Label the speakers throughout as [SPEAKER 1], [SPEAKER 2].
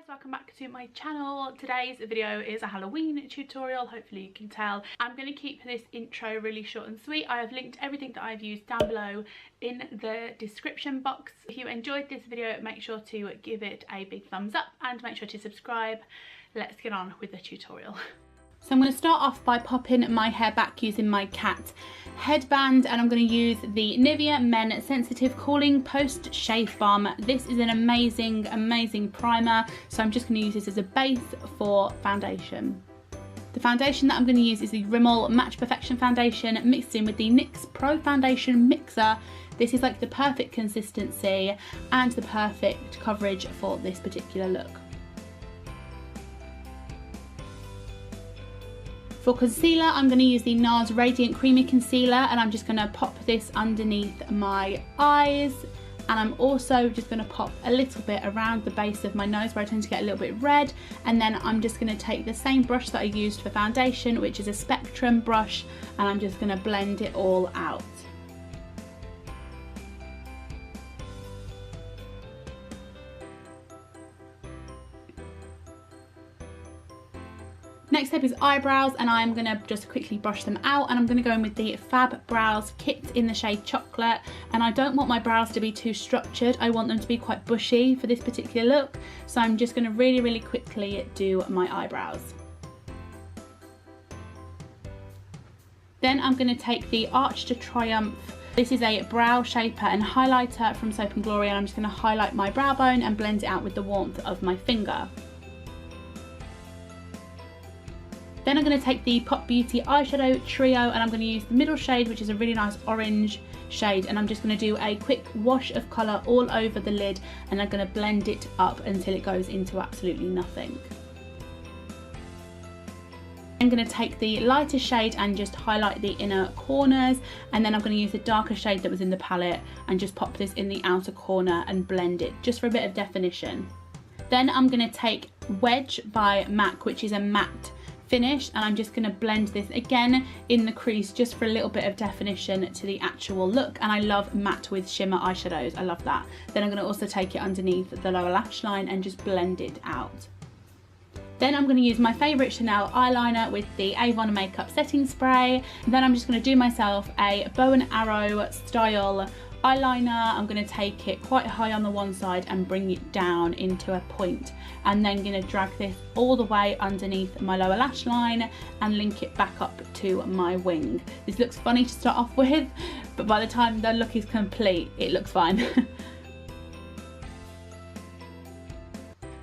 [SPEAKER 1] welcome back to my channel. Today's video is a Halloween tutorial, hopefully you can tell. I'm going to keep this intro really short and sweet. I have linked everything that I've used down below in the description box. If you enjoyed this video, make sure to give it a big thumbs up and make sure to subscribe. Let's get on with the tutorial. So I'm going to start off by popping my hair back using my cat headband, and I'm going to use the Nivea Men Sensitive Cooling Post Shave Balm. This is an amazing primer, so I'm just going to use this as a base for foundation. The foundation that I'm going to use is the Rimmel Match Perfection foundation mixed in with the NYX Pro Foundation Mixer. This is like the perfect consistency and the perfect coverage for this particular look. For concealer, I'm going to use the NARS Radiant Creamy Concealer, and I'm just going to pop this underneath my eyes, and I'm also just going to pop a little bit around the base of my nose where I tend to get a little bit red, and then I'm just going to take the same brush that I used for foundation, which is a Spectrum brush, and I'm just going to blend it all out. Next step is eyebrows, and I'm going to just quickly brush them out, and I'm going to go in with the Fab Brows Kit in the shade Chocolate, and I don't want my brows to be too structured. I want them to be quite bushy for this particular look, so I'm just going to really quickly do my eyebrows. Then I'm going to take the Arch to Triumph. This is a brow shaper and highlighter from Soap & Glory, and I'm just going to highlight my brow bone and blend it out with the warmth of my finger. Then I'm going to take the Pop Beauty eyeshadow trio, and I'm going to use the middle shade, which is a really nice orange shade, and I'm just going to do a quick wash of colour all over the lid, and I'm going to blend it up until it goes into absolutely nothing. I'm going to take the lighter shade and just highlight the inner corners, and then I'm going to use the darker shade that was in the palette and just pop this in the outer corner and blend it just for a bit of definition. Then I'm going to take Wedge by MAC, which is a matte finish, and I'm just going to blend this again in the crease just for a little bit of definition to the actual look. And I love matte with shimmer eyeshadows, I love that. Then I'm going to also take it underneath the lower lash line and just blend it out. Then I'm going to use my favourite Chanel eyeliner with the Avon makeup setting spray. And then I'm just going to do myself a bow and arrow style eyeliner. I'm going to take it quite high on the one side and bring it down into a point, and then going to drag this all the way underneath my lower lash line and link it back up to my wing. This looks funny to start off with, but by the time the look is complete, it looks fine.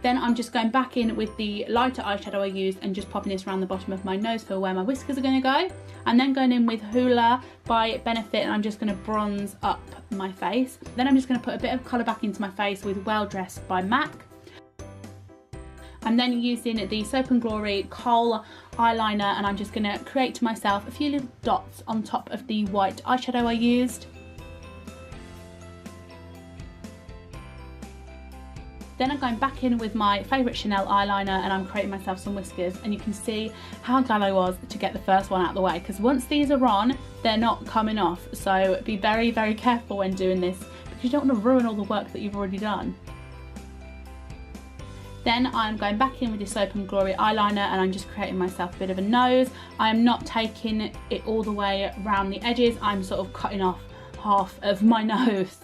[SPEAKER 1] Then I'm just going back in with the lighter eyeshadow I used and just popping this around the bottom of my nose for where my whiskers are going to go. And then going in with Hoola by Benefit, and I'm just going to bronze up my face. Then I'm just going to put a bit of colour back into my face with Well Dressed by MAC. I'm then using the Soap & Glory Kohl eyeliner, and I'm just going to create myself a few little dots on top of the white eyeshadow I used. Then I'm going back in with my favourite Chanel eyeliner, and I'm creating myself some whiskers, and you can see how glad I was to get the first one out of the way, because once these are on, they're not coming off. So be very careful when doing this, because you don't want to ruin all the work that you've already done. Then I'm going back in with the Soap & Glory eyeliner, and I'm just creating myself a bit of a nose. I'm not taking it all the way around the edges, I'm sort of cutting off half of my nose.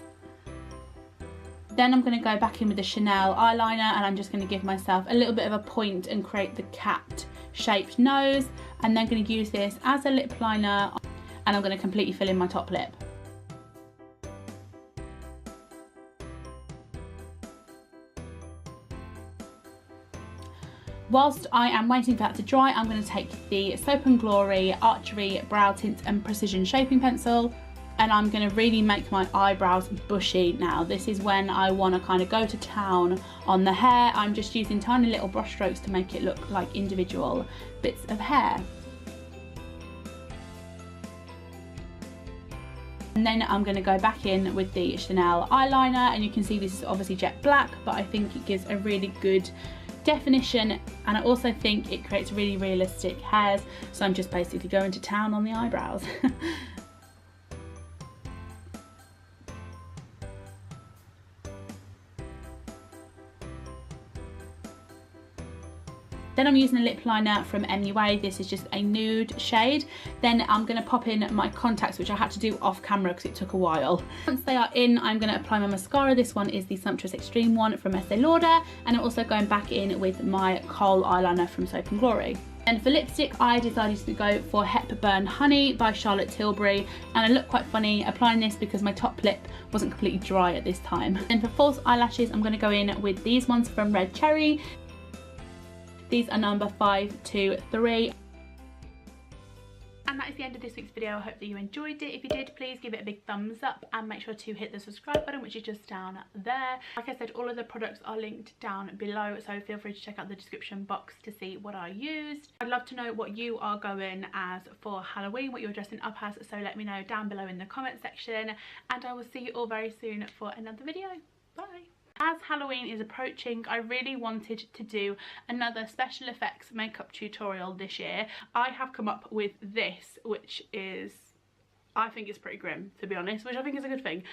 [SPEAKER 1] Then I'm going to go back in with the Chanel eyeliner, and I'm just going to give myself a little bit of a point and create the cat shaped nose, and then going to use this as a lip liner, and I'm going to completely fill in my top lip. Whilst I am waiting for that to dry, I'm going to take the Soap & Glory Archery Brow Tint and Precision Shaping Pencil, and I'm going to really make my eyebrows bushy now. This is when I want to kind of go to town on the hair. I'm just using tiny little brush strokes to make it look like individual bits of hair. And then I'm going to go back in with the Chanel eyeliner, and you can see this is obviously jet black, but I think it gives a really good definition, and I also think it creates really realistic hairs. So I'm just basically going to town on the eyebrows. Then I'm using a lip liner from MUA. This is just a nude shade. Then I'm going to pop in my contacts, which I had to do off camera because it took a while. Once they are in, I'm going to apply my mascara. This one is the Sumptuous Extreme one from Estee Lauder, and I'm also going back in with my Kohl eyeliner from Soap & Glory. And for lipstick, I decided to go for Hepburn Honey by Charlotte Tilbury, and I look quite funny applying this because my top lip wasn't completely dry at this time. And for false eyelashes, I'm going to go in with these ones from Red Cherry. These are number 523. And that is the end of this week's video. I hope that you enjoyed it. If you did, please give it a big thumbs up and make sure to hit the subscribe button, which is just down there. Like I said, all of the products are linked down below, so feel free to check out the description box to see what I used. I'd love to know what you are going as for Halloween, what you're dressing up as, so let me know down below in the comment section, and I will see you all very soon for another video. Bye. As Halloween is approaching, I really wanted to do another special effects makeup tutorial this year. I have come up with this, which is, I think it's pretty grim, to be honest, which I think is a good thing.